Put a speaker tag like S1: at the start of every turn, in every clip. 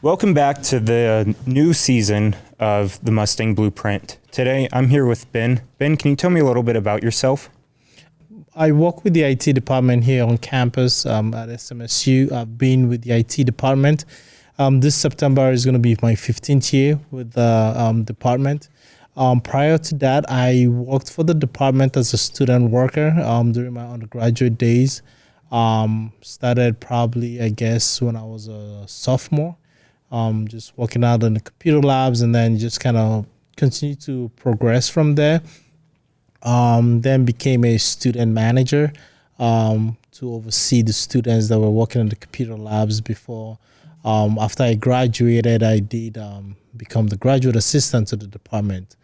S1: Welcome back to the new season of the Mustang Blueprint. Today, I'm here with Ben. Ben, can you tell me a little bit about yourself?
S2: I work with the IT department here on campus at SMSU. I've been with the IT department. This September is going to be my 15th year with the department. Prior to that, I worked for the department as a student worker during my undergraduate days. Started probably, I guess, when I was a sophomore. Just working out in the computer labs and then just kind of continue to progress from there. Then became a student manager to oversee the students that were working in the computer labs before. After I graduated, I did become the graduate assistant to the department,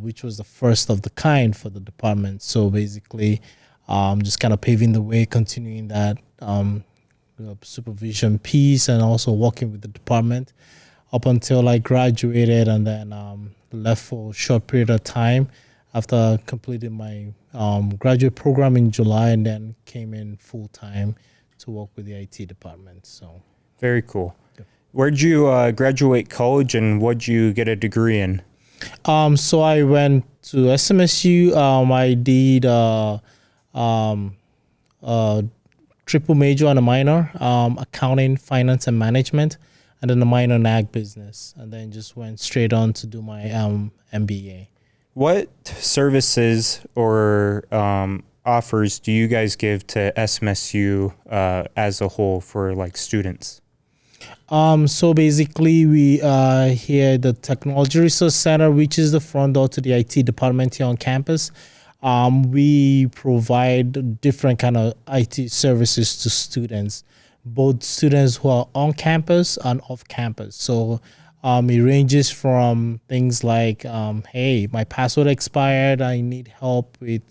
S2: which was the first of the kind for the department. So basically, just kind of paving the way, continuing that supervision piece and also working with the department up until I graduated and then left for a short period of time after completing my graduate program in July and then came in full time to work with the IT department. So
S1: very cool. Yeah. Where'd you graduate college and what'd you get a degree in?
S2: So I went to SMSU. I did triple major and a minor, accounting, finance, and management, and then a minor in ag business, and then just went straight on to do my MBA.
S1: What services or offers do you guys give to SMSU as a whole for like students?
S2: So basically, we are here at the Technology Resource Center, which is the front door to the IT department here on campus. We provide different kind of IT services to students, both students who are on campus and off campus. So it ranges from things like, hey, my password expired, I need help with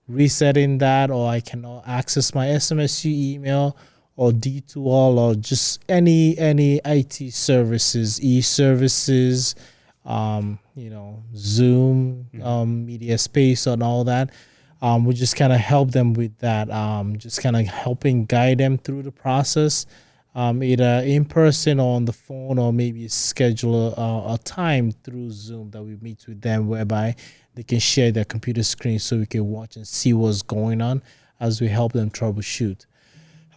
S2: resetting that, or I cannot access my SMSU email or D2All, or just any IT services, e-services, Zoom, media space and all that. We just kind of help them with that, just kind of helping guide them through the process, either in person or on the phone, or maybe schedule a time through Zoom that we meet with them whereby they can share their computer screen so we can watch and see what's going on as we help them troubleshoot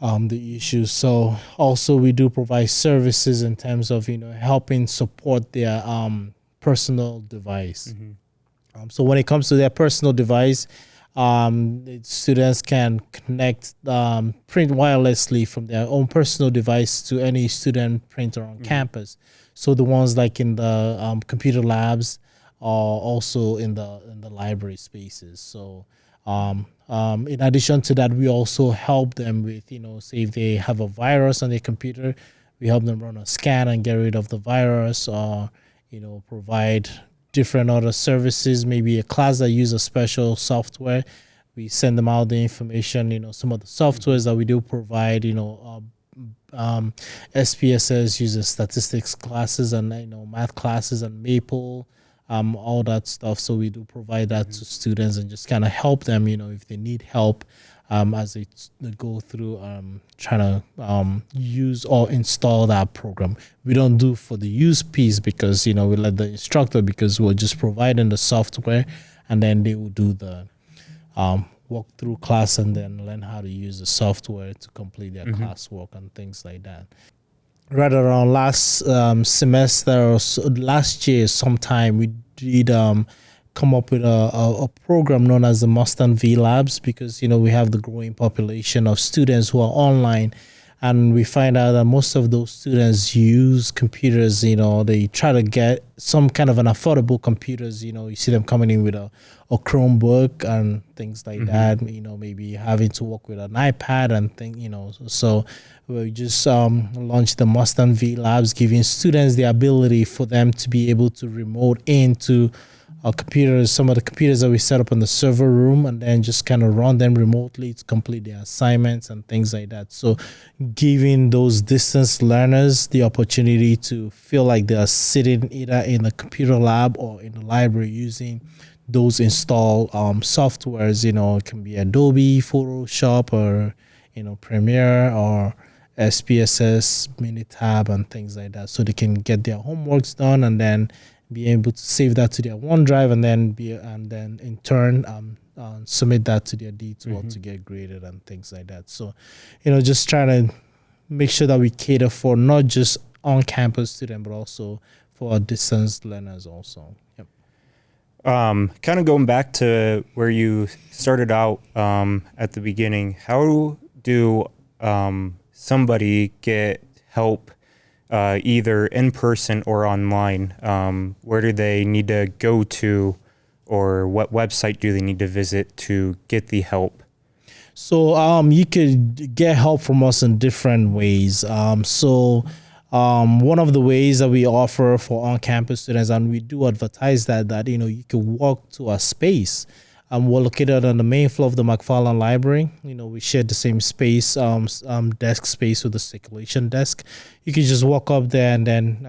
S2: the issues. So also we do provide services in terms of, helping support their personal device. So when it comes to their personal device, students can connect, print wirelessly from their own personal device to any student printer on campus. So the ones like in the computer labs are also in the library spaces. So in addition to that, we also help them with, say if they have a virus on their computer, we help them run a scan and get rid of the virus, or provide different other services, maybe a class that use a special software. We send them out the information, some of the softwares that we do provide, SPSS uses statistics classes and, math classes and Maple, all that stuff. So we do provide that to students and just kind of help them, if they need help as they go through trying to use or install that program. We don't do for the use piece because, we let the instructor, because we're just providing the software and then they will do the walk through class and then learn how to use the software to complete their classwork and things like that. Right around last semester or so, last year sometime, we did come up with a program known as the Mustang V Labs, because we have the growing population of students who are online, and we find out that most of those students use computers. They try to get some kind of an affordable computers. You see them coming in with a Chromebook and things like that. Maybe having to work with an iPad and things. So we just launched the Mustang V Labs, giving students the ability for them to be able to remote into computers, some of the computers that we set up in the server room, and then just kind of run them remotely to complete their assignments and things like that. So giving those distance learners the opportunity to feel like they are sitting either in the computer lab or in the library using those installed softwares. It can be Adobe, Photoshop, or Premiere, or SPSS, Minitab, and things like that, so they can get their homeworks done and then be able to save that to their OneDrive and then in turn submit that to their D2L to get graded and things like that. So, just trying to make sure that we cater for not just on-campus students but also for our distance learners also. Yep.
S1: Kind of going back to where you started out at the beginning, how do somebody get help either in person or online? Where do they need to go to, or what website do they need to visit to get the help?
S2: So you could get help from us in different ways. One of the ways that we offer for on-campus students, and we do advertise that you can walk to our space. We're located on the main floor of the McFarland Library. We share the same space, desk space with the circulation desk. You can just walk up there and then,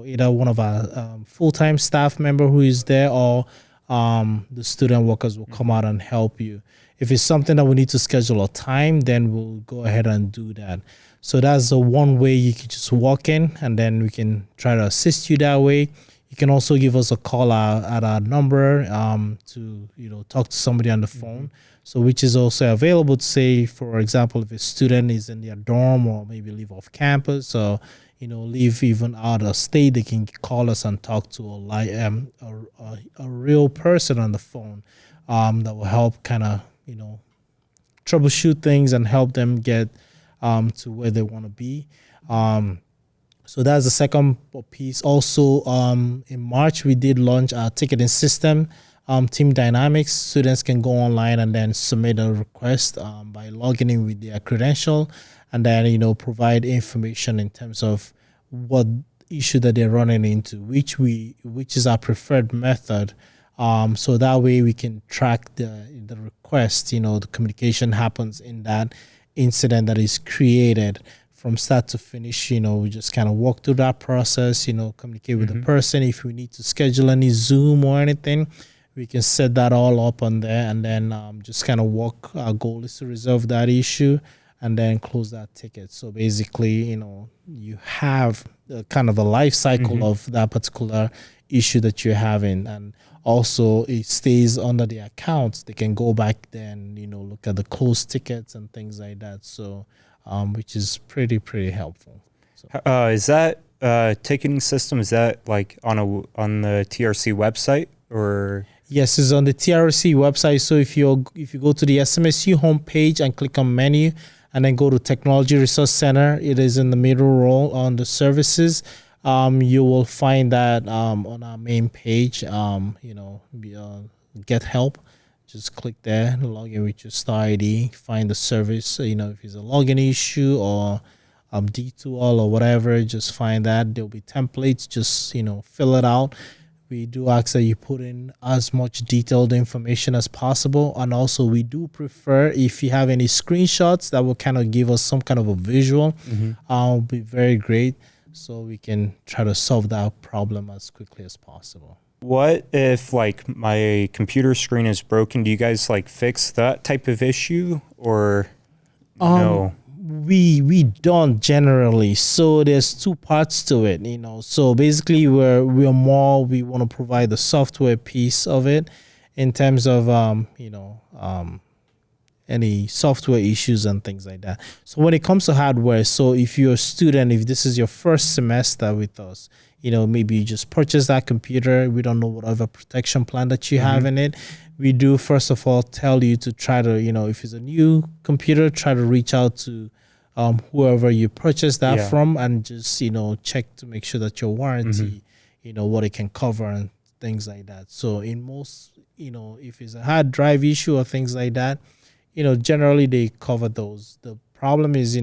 S2: either one of our full-time staff member who is there or the student workers will come out and help you. If it's something that we need to schedule a time, then we'll go ahead and do that. So that's the one way you can just walk in and then we can try to assist you that way. You can also give us a call at our number to talk to somebody on the phone. So which is also available to say, for example, if a student is in their dorm or maybe leave off campus or leave even out of state, they can call us and talk to a real person on the phone that will help kind of troubleshoot things and help them get to where they want to be. So that's the second piece. Also, in March, we did launch our ticketing system, Team Dynamics. Students can go online and then submit a request by logging in with their credential and then, provide information in terms of what issue that they're running into, which is our preferred method. So that way we can track the request, the communication happens in that incident that is created from start to finish. We just kind of walk through that process, communicate with the person. If we need to schedule any Zoom or anything, we can set that all up on there and then just kind of walk. Our goal is to resolve that issue and then close that ticket. So basically, you have kind of a life cycle of that particular issue that you're having, and also it stays under the accounts. They can go back there and look at the closed tickets and things like that. So which is pretty helpful. So.
S1: Is that ticketing system, is that like on the TRC website or?
S2: Yes, it's on the TRC website. So if you go to the SMSU homepage and click on menu and then go to Technology Resource Center, it is in the middle row on the services. You will find that on our main page, get help. Just click there, log in with your star ID, find the service. If it's a login issue or D2L or whatever, just find that. There'll be templates, just fill it out. We do ask that you put in as much detailed information as possible, and also we do prefer if you have any screenshots that will kind of give us some kind of a visual. Will be very great, so we can try to solve that problem as quickly as possible.
S1: What if like my computer screen is broken? Do you guys like fix that type of issue or no?
S2: We don't generally. So there's two parts to it, So basically we want to provide the software piece of it in terms of any software issues and things like that. So when it comes to hardware, so if you're a student, if this is your first semester with us, maybe you just purchase that computer. We don't know whatever protection plan that you have in it. We do, first of all, tell you to try to, if it's a new computer, try to reach out to whoever you purchased that from and just, check to make sure that your warranty, what it can cover and things like that. So in most, if it's a hard drive issue or things like that, generally they cover those. The problem is,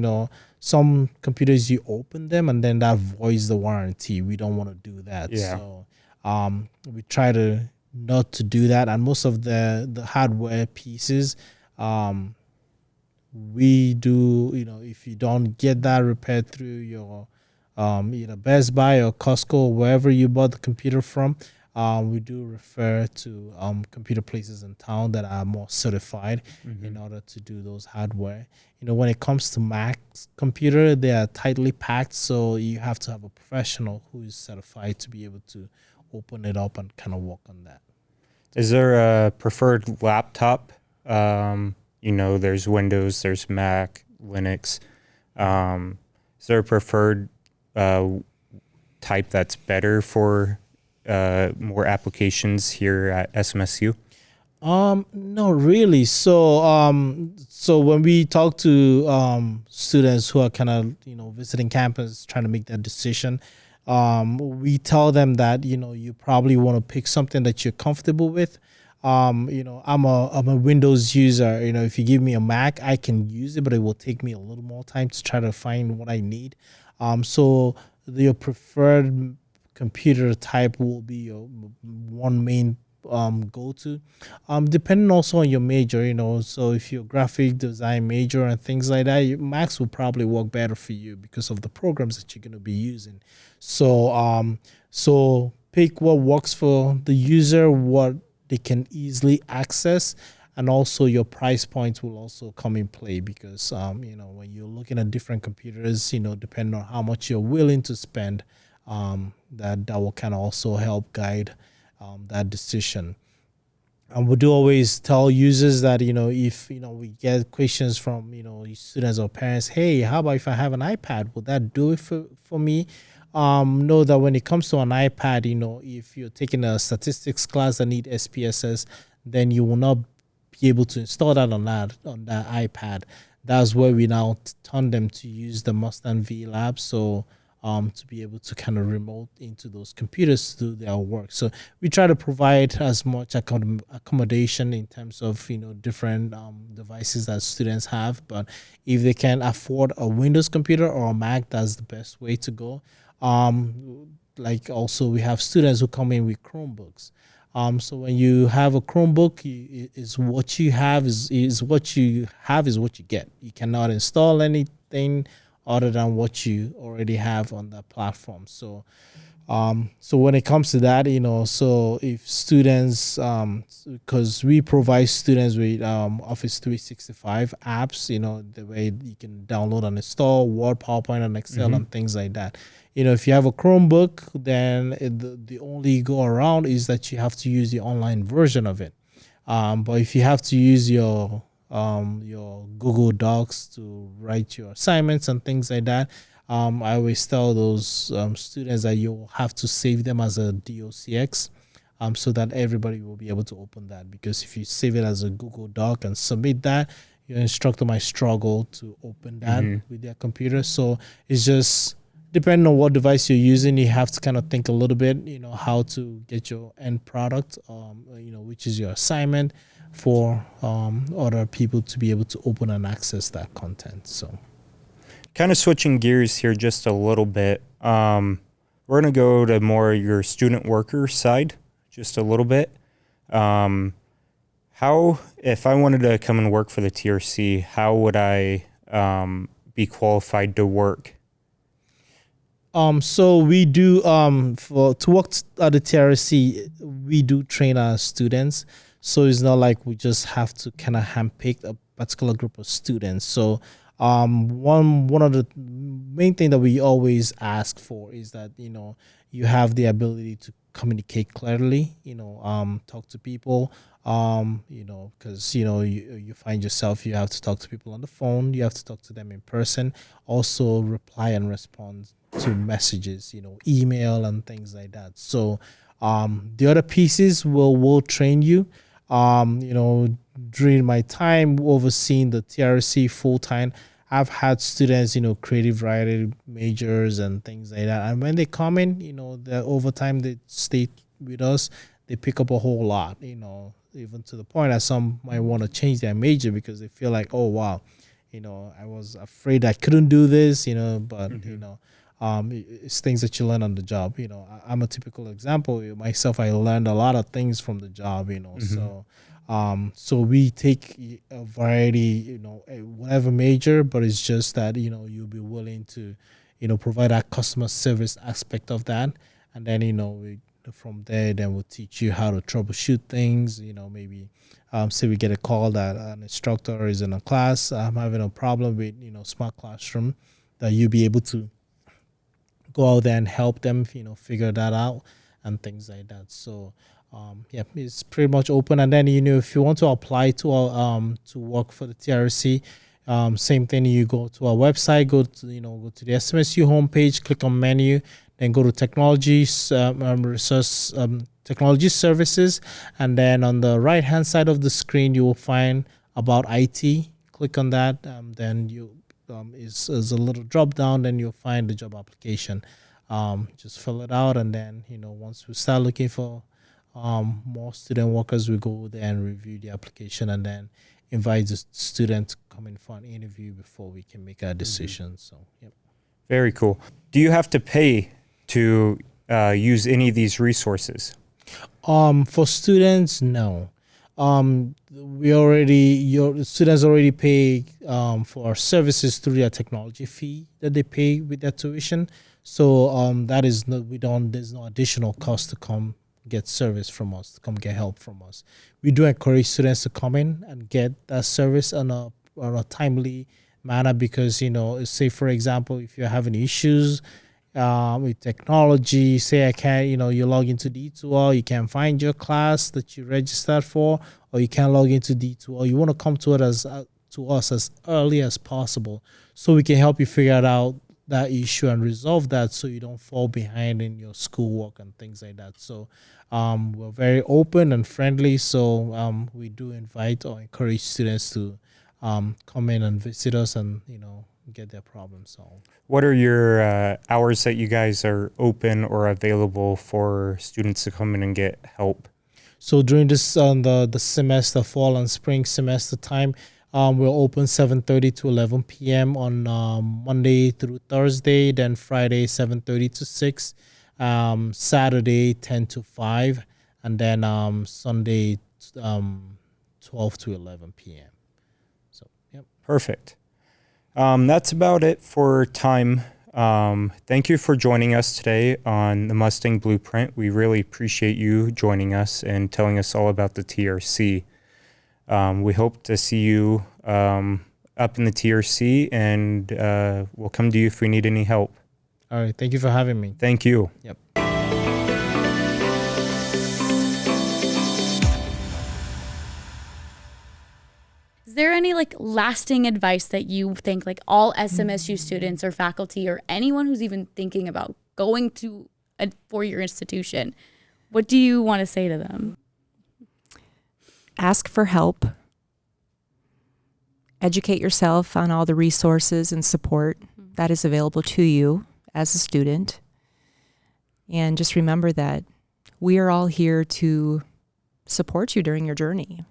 S2: some computers, you open them and then that voids the warranty. We don't want to do that.
S1: Yeah.
S2: So we try to not to do that. And most of the hardware pieces, we do, if you don't get that repaired through your either Best Buy or Costco or wherever you bought the computer from, we do refer to computer places in town that are more certified in order to do those hardware. When it comes to Mac computer, they are tightly packed, so you have to have a professional who is certified to be able to open it up and kind of work on that.
S1: Is there a preferred laptop? There's Windows, there's Mac, Linux. Is there a preferred type that's better for more applications here at SMSU?
S2: No, really. So when we talk to students who are kind of visiting campus, trying to make that decision, we tell them that you probably want to pick something that you're comfortable with. I'm a Windows user. If you give me a Mac, I can use it, but it will take me a little more time to try to find what I need. So your preferred computer type will be your one main go to, depending also on your major. So if you're graphic design major and things like that, Macs will probably work better for you because of the programs that you're going to be using. So pick what works for the user, what they can easily access, and also your price points will also come in play because when you're looking at different computers, depending on how much you're willing to spend, that will kind of also help guide that decision. And we do always tell users that if we get questions from students or parents, hey, how about if I have an iPad, would that do it for me? Know that when it comes to an iPad, if you're taking a statistics class that need SPSS, then you will not be able to install that on that iPad. That's where we now turn them to use the Mustang V Lab. So to be able to kind of remote into those computers to do their work. So we try to provide as much accommodation in terms of different devices that students have. But if they can afford a Windows computer or a Mac, that's the best way to go. Like also we have students who come in with Chromebooks. So when you have a Chromebook, is what you have is what you get. You cannot install anything other than what you already have on that platform. So when it comes to that, so if students, because we provide students with Office 365 apps, the way you can download and install Word, PowerPoint, and Excel and things like that. If you have a Chromebook, then the only go around is that you have to use the online version of it. But if you have to use your Google Docs to write your assignments and things like that, I always tell those students that you'll have to save them as a docx, so that everybody will be able to open that. Because if you save it as a Google Doc and submit that, your instructor might struggle to open that with their computer. So it's just depending on what device you're using, you have to kind of think a little bit, how to get your end product, which is your assignment, for other people to be able to open and access that content. So
S1: kind of switching gears here just a little bit. We're going to go to more your student worker side just a little bit. How, if I wanted to come and work for the TRC, how would I be qualified to work?
S2: So we do to work at the TRC, we do train our students. So it's not like we just have to kind of handpick a particular group of students. So one of the main thing that we always ask for is that you have the ability to communicate clearly, talk to people, because you find yourself, you have to talk to people on the phone, you have to talk to them in person, also reply and respond to messages, email and things like that. So the other pieces will train you. During my time overseeing the TRC full time, I've had students, creative writing majors and things like that. And when they come in, the over time they stay with us, they pick up a whole lot, even to the point that some might want to change their major because they feel like, oh, wow, I was afraid I couldn't do this, but, it's things that you learn on the job. I'm a typical example. Myself, I learned a lot of things from the job, so we take a variety, whatever major, but it's just that, you'll be willing to, provide that customer service aspect of that. And then, from there, then we'll teach you how to troubleshoot things. Maybe say we get a call that an instructor is in a class having a problem with smart classroom, that you'll be able to go out there and help them figure that out and things like that. So it's pretty much open. And then if you want to apply to to work for the TRC, same thing. You go to our website, go to the SMSU homepage, click on menu, then go to technology services, and then on the right hand side of the screen you will find about IT. Click on that, then you is a little drop down, then you'll find the job application. Just fill it out, and then once we start looking for more student workers, we go there and review the application, and then invite the student to come in for an interview before we can make our decision. So, yep.
S1: Very cool. Do you have to pay to use any of these resources?
S2: For students, no. Your students already pay for our services through their technology fee that they pay with their tuition. So that is there's no additional cost to come get service from us, to come get help from us. We do encourage students to come in and get that service on a timely manner, because say for example, if you're having issues with technology, say I can't, you log into D2L, you can't find your class that you registered for, or you can't log into D2L, you want to come to us as early as possible, so we can help you figure out that issue and resolve that, so you don't fall behind in your schoolwork and things like that. So we're very open and friendly, so we do invite or encourage students to come in and visit us and get their problem solved.
S1: What are your hours that you guys are open or available for students to come in and get help?
S2: So during this the semester, fall and spring semester time, we're open 7:30 to 11 p.m. on Monday through Thursday, then Friday 7:30 to 6, Saturday 10 to 5, and then Sunday 12 to 11 p.m. So, yep.
S1: Perfect. That's about it for time. Thank you for joining us today on the Mustang Blueprint. We really appreciate you joining us and telling us all about the TRC. We hope to see you up in the TRC, and we'll come to you if we need any help.
S2: All right. Thank you for having me.
S1: Thank you.
S2: Yep.
S3: Is there any lasting advice that you think all SMSU students or faculty or anyone who's even thinking about going to a four-year institution, what do you want to say to them?
S4: Ask for help. Educate yourself on all the resources and support that is available to you as a student. And just remember that we are all here to support you during your journey.